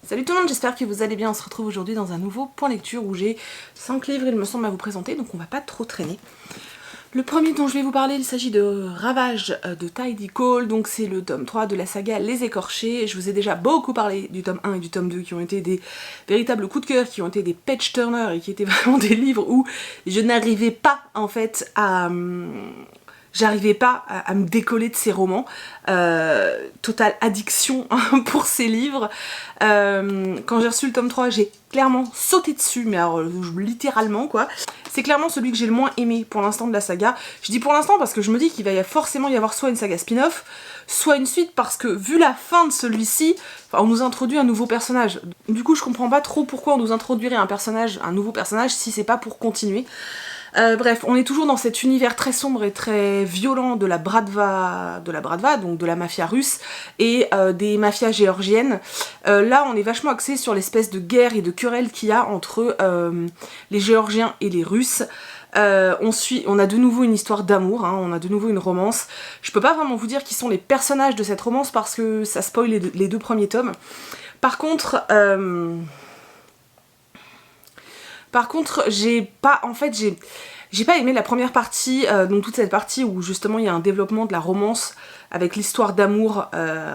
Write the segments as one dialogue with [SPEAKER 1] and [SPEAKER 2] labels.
[SPEAKER 1] Salut tout le monde, j'espère que vous allez bien. On se retrouve aujourd'hui dans un nouveau point lecture où j'ai 5 livres il me semble à vous présenter, donc on va pas trop traîner. Le premier dont je vais vous parler, il s'agit de Ravage de Tidy Cole, donc c'est le tome 3 de la saga Les Écorchés. Je vous ai déjà beaucoup parlé du tome 1 et du tome 2 qui ont été des véritables coups de cœur, qui ont été des page turners et qui étaient vraiment des livres où je n'arrivais pas en fait à... J'arrivais pas à me décoller de ces romans. Totale addiction pour ces livres. Quand j'ai reçu le tome 3, j'ai clairement sauté dessus, mais alors littéralement quoi. C'est clairement celui que j'ai le moins aimé pour l'instant de la saga. Je dis pour l'instant parce que je me dis qu'il va forcément y avoir soit une saga spin-off, soit une suite, parce que vu la fin de celui-ci, on nous introduit un nouveau personnage. Du coup je comprends pas trop pourquoi on nous introduirait un nouveau personnage si c'est pas pour continuer. Bref, on est toujours dans cet univers très sombre et très violent de la Bratva, donc de la mafia russe et des mafias géorgiennes. Là, on est vachement axé sur l'espèce de guerre et de querelle qu'il y a entre les Géorgiens et les Russes. On a de nouveau une histoire d'amour, hein, on a de nouveau une romance. Je peux pas vraiment vous dire qui sont les personnages de cette romance parce que ça spoil les deux premiers tomes. Par contre, j'ai pas aimé la première partie, donc toute cette partie où justement il y a un développement de la romance avec l'histoire d'amour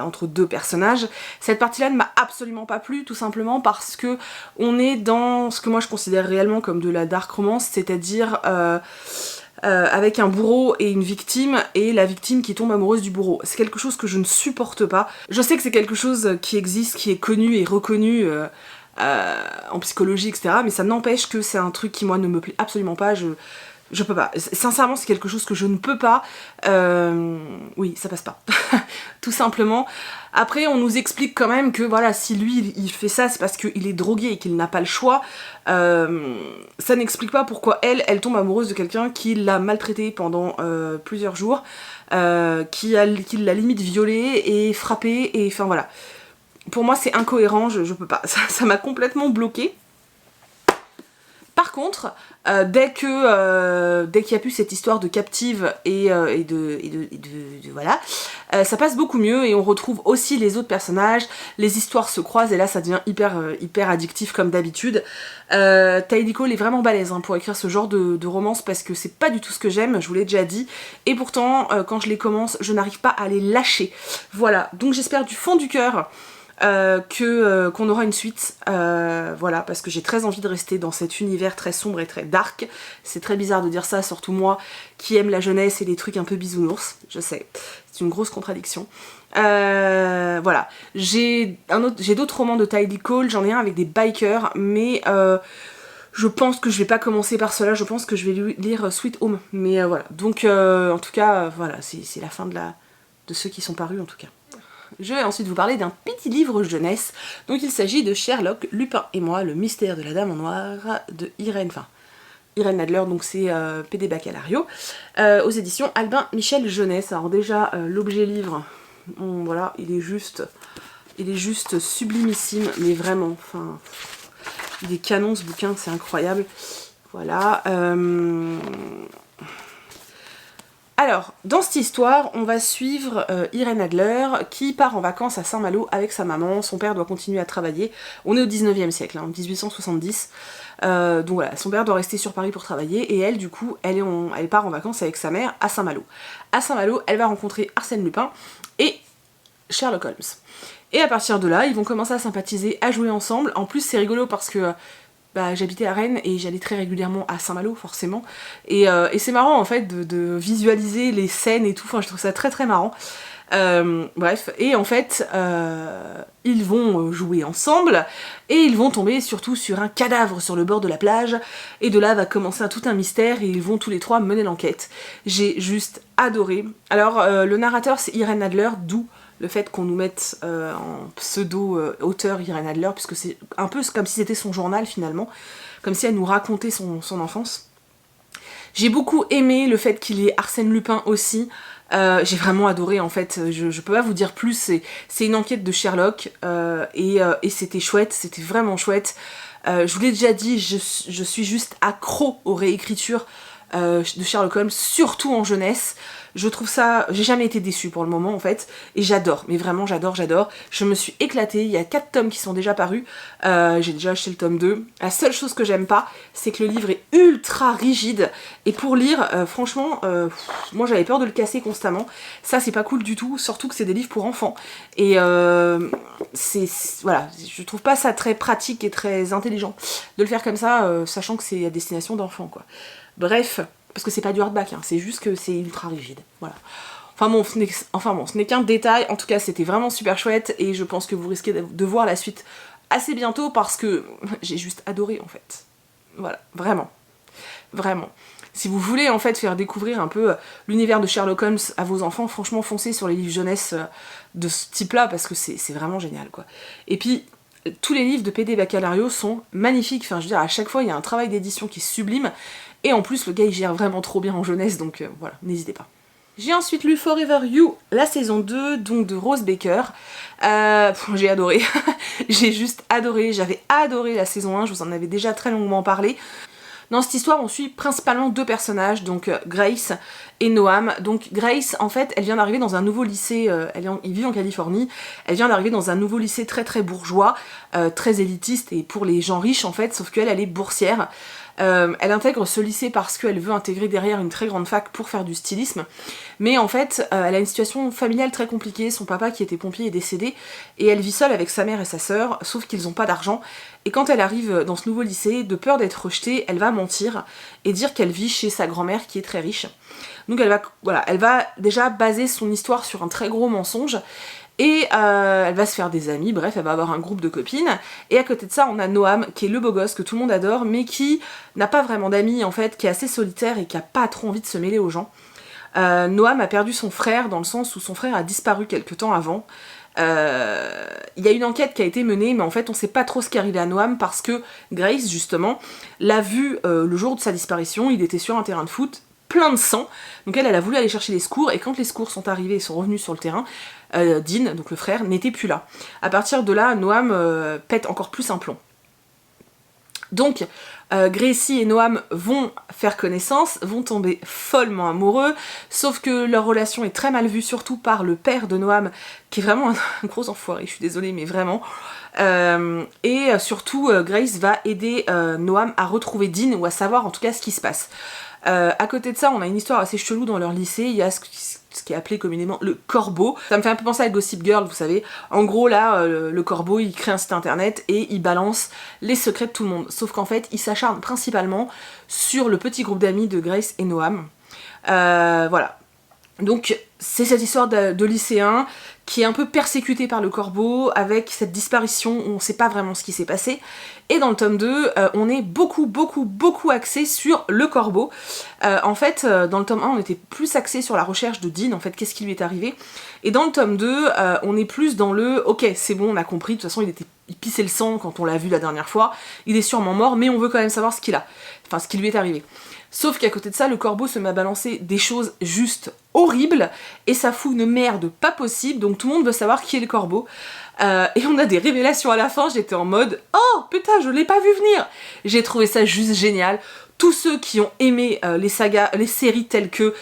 [SPEAKER 1] entre deux personnages. Cette partie-là ne m'a absolument pas plu, tout simplement parce que on est dans ce que moi je considère réellement comme de la dark romance, c'est-à-dire avec un bourreau et une victime, et la victime qui tombe amoureuse du bourreau. C'est quelque chose que je ne supporte pas. Je sais que c'est quelque chose qui existe, qui est connu et reconnu en psychologie, etc. Mais ça n'empêche que c'est un truc qui, moi, ne me plaît absolument pas. Je peux pas. Sincèrement, c'est quelque chose que je ne peux pas. Oui, ça passe pas. Tout simplement. Après, on nous explique quand même que, voilà, si lui, il fait ça, c'est parce qu'il est drogué et qu'il n'a pas le choix. Ça n'explique pas pourquoi elle tombe amoureuse de quelqu'un qui l'a maltraité pendant plusieurs jours, qui l'a limite violée et frappée, et enfin, voilà. Pour moi, c'est incohérent, je peux pas. Ça m'a complètement bloquée. Par contre, dès qu'il y a plus cette histoire de captive et voilà, ça passe beaucoup mieux et on retrouve aussi les autres personnages, les histoires se croisent et là ça devient hyper addictif comme d'habitude. Tidy Cole est vraiment balèze pour écrire ce genre de romance parce que c'est pas du tout ce que j'aime, je vous l'ai déjà dit, et pourtant quand je les commence, je n'arrive pas à les lâcher. Voilà, donc j'espère du fond du cœur qu'on aura une suite, voilà, parce que j'ai très envie de rester dans cet univers très sombre et très dark. C'est très bizarre de dire ça, surtout moi qui aime la jeunesse et les trucs un peu bisounours, je sais, c'est une grosse contradiction. Voilà, j'ai d'autres romans de Tidy Cole, j'en ai un avec des bikers, mais je pense que je vais pas commencer par cela, je pense que je vais lire Sweet Home, mais voilà, donc en tout cas, voilà, c'est la fin de ceux qui sont parus en tout cas. Je vais ensuite vous parler d'un petit livre jeunesse, donc il s'agit de Sherlock, Lupin et moi, le mystère de la Dame en Noir de Irène Adler, donc c'est PD Baccalario, aux éditions Albin Michel Jeunesse. Alors déjà, l'objet livre, voilà, il est juste sublimissime, mais vraiment, enfin, il est canon ce bouquin, c'est incroyable, voilà. Alors, dans cette histoire, on va suivre Irène Adler qui part en vacances à Saint-Malo avec sa maman. Son père doit continuer à travailler. On est au 19e siècle, 1870. Donc voilà, son père doit rester sur Paris pour travailler et elle, du coup, elle part en vacances avec sa mère à Saint-Malo. À Saint-Malo, elle va rencontrer Arsène Lupin et Sherlock Holmes. Et à partir de là, ils vont commencer à sympathiser, à jouer ensemble. En plus, c'est rigolo parce que j'habitais à Rennes et j'allais très régulièrement à Saint-Malo forcément, et c'est marrant en fait de visualiser les scènes et tout, enfin je trouve ça très marrant. Bref, et en fait ils vont jouer ensemble et ils vont tomber surtout sur un cadavre sur le bord de la plage, et de là va commencer tout un mystère et ils vont tous les trois mener l'enquête. J'ai juste adoré. Alors le narrateur c'est Irène Adler, d'où le fait qu'on nous mette en pseudo-auteur Irène Adler, puisque c'est un peu comme si c'était son journal finalement, comme si elle nous racontait son enfance. J'ai beaucoup aimé le fait qu'il y ait Arsène Lupin aussi, j'ai vraiment adoré en fait, je peux pas vous dire plus, c'est une enquête de Sherlock, et c'était chouette, c'était vraiment chouette. Je vous l'ai déjà dit, je suis juste accro aux réécritures de Sherlock Holmes, surtout en jeunesse. Je trouve ça... J'ai jamais été déçue pour le moment en fait, et j'adore, mais vraiment j'adore. Je me suis éclatée, il y a 4 tomes qui sont déjà parus, j'ai déjà acheté le tome 2. La seule chose que j'aime pas, c'est que le livre est ultra rigide, et pour lire, franchement, moi j'avais peur de le casser constamment. Ça c'est pas cool du tout, surtout que c'est des livres pour enfants. Et voilà, je trouve pas ça très pratique et très intelligent de le faire comme ça, sachant que c'est à destination d'enfants quoi. Bref, parce que c'est pas du hardback, hein, c'est juste que c'est ultra rigide, voilà. Enfin bon, ce n'est qu'un détail, en tout cas c'était vraiment super chouette, et je pense que vous risquez de voir la suite assez bientôt, parce que j'ai juste adoré en fait. Voilà, vraiment. Vraiment. Si vous voulez en fait faire découvrir un peu l'univers de Sherlock Holmes à vos enfants, franchement foncez sur les livres jeunesse de ce type-là, parce que c'est vraiment génial quoi. Et puis, tous les livres de PD Baccalario sont magnifiques, enfin je veux dire, à chaque fois il y a un travail d'édition qui est sublime, et en plus le gars il gère vraiment trop bien en jeunesse, donc voilà, n'hésitez pas. J'ai ensuite lu Forever You, la saison 2, donc de Rose Baker. J'ai adoré, j'ai juste adoré, j'avais adoré la saison 1, je vous en avais déjà très longuement parlé. Dans cette histoire, on suit principalement 2 personnages, donc Grace et Noam. Donc Grace, en fait, elle vient d'arriver dans un nouveau lycée, il vit en Californie, elle vient d'arriver dans un nouveau lycée très très bourgeois, très élitiste et pour les gens riches en fait, sauf qu'elle, elle est boursière. Elle intègre ce lycée parce qu'elle veut intégrer derrière une très grande fac pour faire du stylisme, mais en fait elle a une situation familiale très compliquée, son papa qui était pompier est décédé, et elle vit seule avec sa mère et sa sœur, sauf qu'ils n'ont pas d'argent, et quand elle arrive dans ce nouveau lycée, de peur d'être rejetée, elle va mentir et dire qu'elle vit chez sa grand-mère qui est très riche. Donc elle va déjà baser son histoire sur un très gros mensonge, et elle va se faire des amis, bref, elle va avoir un groupe de copines. Et à côté de ça, on a Noam, qui est le beau gosse que tout le monde adore, mais qui n'a pas vraiment d'amis, en fait, qui est assez solitaire et qui a pas trop envie de se mêler aux gens. Noam a perdu son frère, dans le sens où son frère a disparu quelque temps avant. Il y a une enquête qui a été menée, mais en fait, on sait pas trop ce qui est arrivé à Noam, parce que Grace, justement, l'a vu le jour de sa disparition, il était sur un terrain de foot, plein de sang, donc elle a voulu aller chercher les secours, et quand les secours sont arrivés et sont revenus sur le terrain, Dean, donc le frère, n'était plus là. À partir de là, Noam pète encore plus un plomb. Donc, Gracie et Noam vont faire connaissance, vont tomber follement amoureux, sauf que leur relation est très mal vue, surtout par le père de Noam, qui est vraiment un gros enfoiré, je suis désolée, mais vraiment. Et surtout, Grace va aider Noam à retrouver Dean, ou à savoir en tout cas ce qui se passe. À côté de ça, on a une histoire assez chelou dans leur lycée, il y a ce qui est appelé communément le corbeau. Ça me fait un peu penser à Gossip Girl, vous savez. En gros, là, le corbeau, il crée un site internet et il balance les secrets de tout le monde. Sauf qu'en fait, il s'acharne principalement sur le petit groupe d'amis de Grace et Noam. Voilà. Donc, c'est cette histoire de lycéen qui est un peu persécuté par le corbeau, avec cette disparition où on sait pas vraiment ce qui s'est passé. Et dans le tome 2, on est beaucoup axé sur le corbeau. En fait, dans le tome 1, on était plus axé sur la recherche de Dean, en fait, qu'est-ce qui lui est arrivé. Et dans le tome 2, on est plus dans le « ok, c'est bon, on a compris, de toute façon, il pissait le sang quand on l'a vu la dernière fois, il est sûrement mort, mais on veut quand même savoir ce qu'il a, enfin, ce qui lui est arrivé ». Sauf qu'à côté de ça, le corbeau se met à balancer des choses juste horribles, et ça fout une merde pas possible, donc tout le monde veut savoir qui est le corbeau. Et on a des révélations à la fin, j'étais en mode « oh putain, je l'ai pas vu venir !» J'ai trouvé ça juste génial. Tous ceux qui ont aimé les sagas, les séries telles que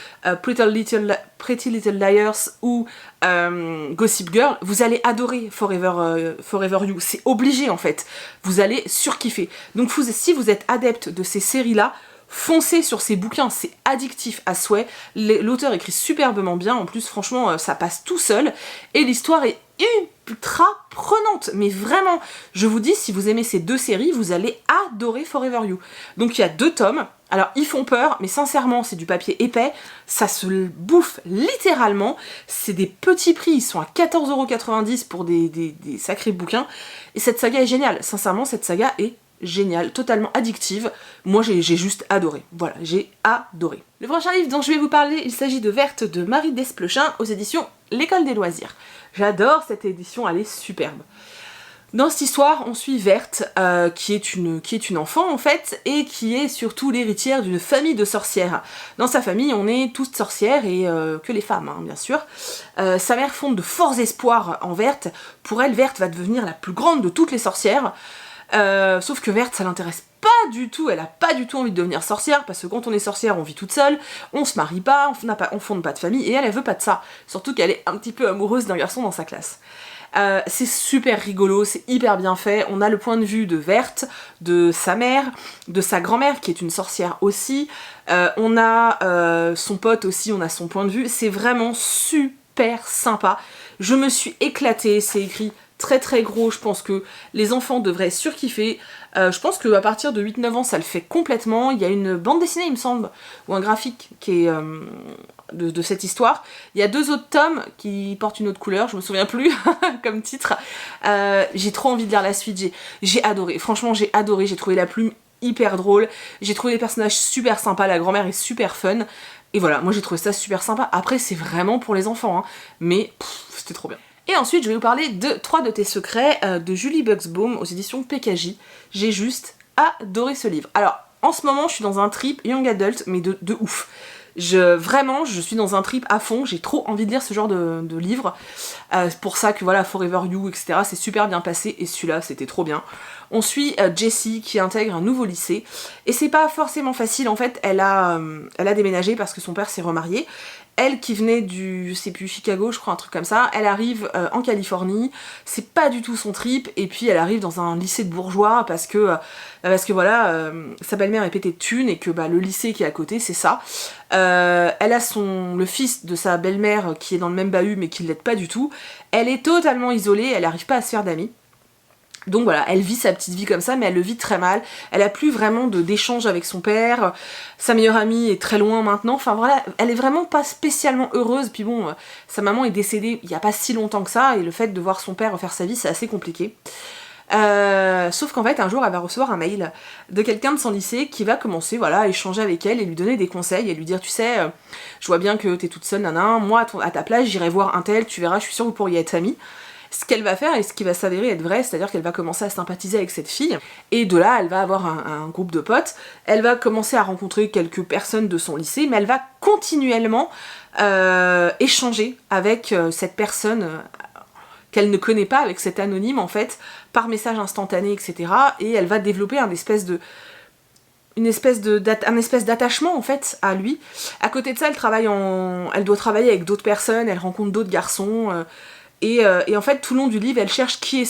[SPEAKER 1] Pretty Little Liars ou Gossip Girl, vous allez adorer Forever You, c'est obligé en fait, vous allez surkiffer. Donc si vous êtes adepte de ces séries-là, foncez sur ces bouquins, c'est addictif à souhait, l'auteur écrit superbement bien, en plus franchement ça passe tout seul, et l'histoire est ultra prenante, mais vraiment, je vous dis, si vous aimez ces 2 séries, vous allez adorer Forever You. Donc il y a 2 tomes, alors ils font peur, mais sincèrement c'est du papier épais, ça se bouffe littéralement, c'est des petits prix, ils sont à 14,90€ pour des sacrés bouquins, et cette saga est géniale, sincèrement cette saga est géniale, totalement addictive, moi j'ai juste adoré, voilà, j'ai adoré. Le prochain livre dont je vais vous parler, il s'agit de Verte de Marie Desplechin aux éditions L'École des Loisirs. J'adore cette édition, elle est superbe. Dans cette histoire, on suit Verte, qui est une enfant en fait, et qui est surtout l'héritière d'une famille de sorcières. Dans sa famille, on est toutes sorcières, et que les femmes, hein, bien sûr. Sa mère fonde de forts espoirs en Verte. Pour elle, Verte va devenir la plus grande de toutes les sorcières. Sauf que Verte, ça l'intéresse pas du tout, elle a pas du tout envie de devenir sorcière, parce que quand on est sorcière, on vit toute seule, on se marie pas, on fonde pas de famille, et elle veut pas de ça. Surtout qu'elle est un petit peu amoureuse d'un garçon dans sa classe. C'est super rigolo, c'est hyper bien fait, on a le point de vue de Verte, de sa mère, de sa grand-mère qui est une sorcière aussi, on a son pote aussi, on a son point de vue, c'est vraiment super sympa. Je me suis éclatée, c'est écrit très très gros, je pense que les enfants devraient surkiffer. Je pense qu'à partir de 8-9 ans ça le fait complètement. Il y a une bande dessinée il me semble, ou un graphique qui est de cette histoire. Il y a 2 autres tomes qui portent une autre couleur, je me souviens plus comme titre. J'ai trop envie de lire la suite, j'ai adoré, franchement j'ai adoré, j'ai trouvé la plume hyper drôle, j'ai trouvé les personnages super sympas, la grand-mère est super fun. Et voilà, moi j'ai trouvé ça super sympa. Après c'est vraiment pour les enfants, hein, mais c'était trop bien. Et ensuite, je vais vous parler de 3 de tes secrets de Julie Buxbaum aux éditions PKJ. J'ai juste adoré ce livre. Alors, en ce moment, je suis dans un trip young adult, mais de ouf. Vraiment, je suis dans un trip à fond, j'ai trop envie de lire ce genre de livre. C'est pour ça que voilà, Forever You, etc., c'est super bien passé, et celui-là, c'était trop bien. On suit Jessie qui intègre un nouveau lycée, et c'est pas forcément facile, en fait, elle a déménagé parce que son père s'est remarié. Elle qui venait du, je sais plus, Chicago, je crois, un truc comme ça, elle arrive en Californie, c'est pas du tout son trip, et puis elle arrive dans un lycée de bourgeois parce que voilà, sa belle-mère est pétée de thunes et que le lycée qui est à côté, c'est ça. Elle a le fils de sa belle-mère qui est dans le même bahut mais qui l'aide pas du tout. Elle est totalement isolée, elle arrive pas à se faire d'amis. Donc voilà, elle vit sa petite vie comme ça, mais elle le vit très mal. Elle a plus vraiment d'échange avec son père. Sa meilleure amie est très loin maintenant. Enfin voilà, elle est vraiment pas spécialement heureuse. Puis bon, sa maman est décédée il y a pas si longtemps que ça, et le fait de voir son père refaire sa vie, c'est assez compliqué. Sauf qu'en fait, un jour, elle va recevoir un mail de quelqu'un de son lycée qui va commencer, voilà, à échanger avec elle et lui donner des conseils et lui dire, tu sais, je vois bien que t'es toute seule, nanan, moi, à ta place, j'irai voir un tel, tu verras, je suis sûre que vous pourriez être amis. Ce qu'elle va faire et ce qui va s'avérer être vrai, c'est-à-dire qu'elle va commencer à sympathiser avec cette fille, et de là elle va avoir un groupe de potes, elle va commencer à rencontrer quelques personnes de son lycée, mais elle va continuellement échanger avec cette personne qu'elle ne connaît pas, avec cet anonyme en fait, par message instantané, etc. Et elle va développer un espèce d'attachement en fait à lui. À côté de ça, elle doit travailler avec d'autres personnes, elle rencontre d'autres garçons, et en fait tout le long du livre elle cherche qui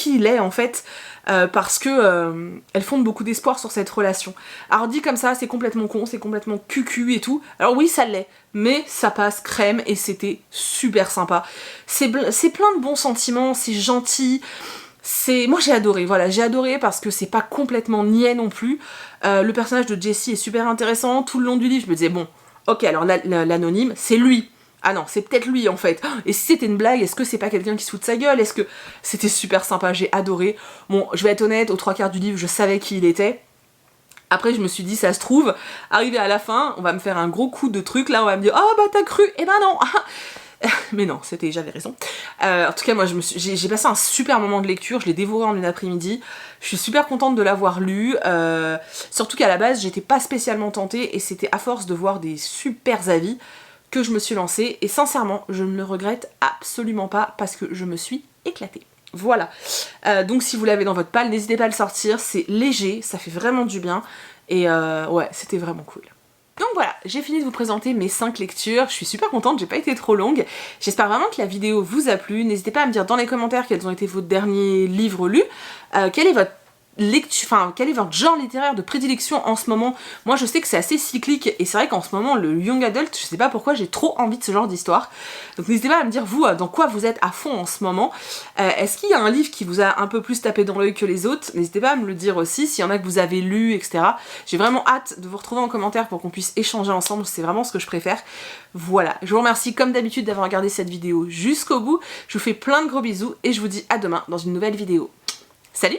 [SPEAKER 1] il est en fait, parce que elle fonde beaucoup d'espoir sur cette relation. Alors dit comme ça, c'est complètement con, c'est complètement cucu et tout. Alors oui ça l'est, mais ça passe crème et c'était super sympa. C'est plein de bons sentiments, c'est gentil. Moi j'ai adoré, voilà, j'ai adoré parce que c'est pas complètement niais non plus. Le personnage de Jessie est super intéressant. Tout le long du livre je me disais bon, ok alors l'anonyme c'est lui. Ah non, c'est peut-être lui en fait. Et si c'était une blague, est-ce que c'est pas quelqu'un qui se fout de sa gueule? Est-ce que... C'était super sympa, j'ai adoré. Bon, je vais être honnête, aux 3/4 du livre, je savais qui il était. Après, je me suis dit, ça se trouve, arrivé à la fin, on va me faire un gros coup de truc, là, on va me dire, oh bah t'as cru, eh ben non. Mais non, j'avais raison. En tout cas, moi, j'ai passé un super moment de lecture, je l'ai dévoré en une après-midi. Je suis super contente de l'avoir lu, surtout qu'à la base, j'étais pas spécialement tentée, et c'était à force de voir des super avis que je me suis lancée, et sincèrement je ne le regrette absolument pas parce que je me suis éclatée. Voilà, donc si vous l'avez dans votre palle, n'hésitez pas à le sortir, c'est léger, ça fait vraiment du bien, et ouais, c'était vraiment cool. Donc voilà, j'ai fini de vous présenter mes 5 lectures, je suis super contente, j'ai pas été trop longue, j'espère vraiment que la vidéo vous a plu, n'hésitez pas à me dire dans les commentaires quels ont été vos derniers livres lus, quel est votre genre littéraire de prédilection en ce moment. Moi je sais que c'est assez cyclique et c'est vrai qu'en ce moment le young adult, je sais pas pourquoi j'ai trop envie de ce genre d'histoire. Donc n'hésitez pas à me dire vous dans quoi vous êtes à fond en ce moment. Est-ce qu'il y a un livre qui vous a un peu plus tapé dans l'œil que les autres? N'hésitez pas à me le dire aussi, s'il y en a que vous avez lu, etc. J'ai vraiment hâte de vous retrouver en commentaire pour qu'on puisse échanger ensemble, c'est vraiment ce que je préfère. Voilà, je vous remercie comme d'habitude d'avoir regardé cette vidéo jusqu'au bout. Je vous fais plein de gros bisous et je vous dis à demain dans une nouvelle vidéo. Salut!